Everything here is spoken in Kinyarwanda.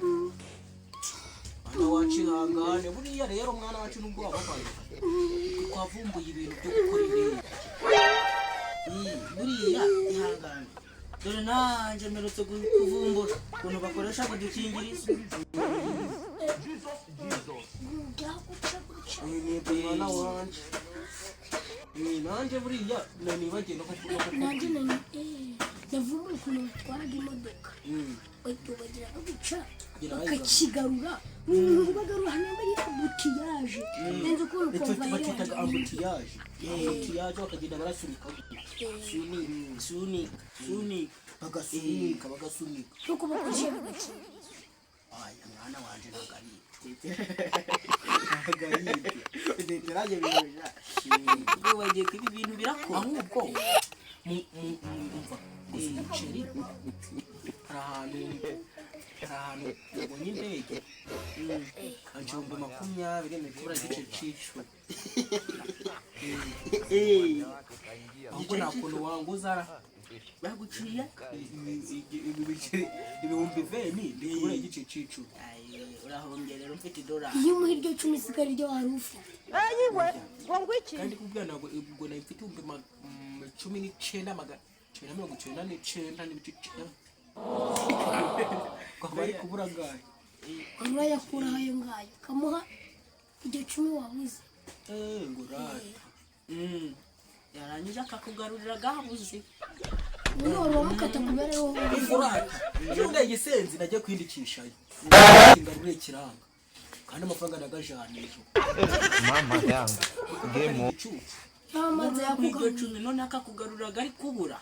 Mwana wacu ihangane buriya rero mwana wacu nubwo wababaye twavumbuye ibintu byo gukora indege buriya ihangane dore nanje mperutse kuvumbura ukuntu bakoresha udukingirizo mwana wanje nanje buriya nibagenda ko nanje navumbura ukuntu batwaraga imodoka bagira guca bakakigarura bagarura hano muri ambutiyaje nzi ukuntu bakitaga ambutiyaje bakagenda barasunika suni bagasunika nuko bakoresha bagakina aya mwana wanje nagari ndeteraje biroja ngo wagiye kuri ibintu birakora ahubwo umuceri ahantu yabonye indege ajumba 20 metero igice cicwe ahubwo nakuntu wanguzara baguciye ibihumbi 20 ndikura igice cicu urahombye rero mfite $. iyo muhiryo 10 sigari ryo harufu ayiwe ngo iki kandi kubwira ntabwo ubwo nayifite 19,999 n'ibice kwa bari kubura gahe urayakura hayo ngayo kamuha iryo 10 wabuze ngo rata yaranyije akakugarurira gabuze none mukata kubereho ifurata iyo ndayisenzi najye kwindikishayo ngarure kiranga kandi amafaranga nagajanije mama yangu ngemo amaze yakugarura none akakugarura gari kubura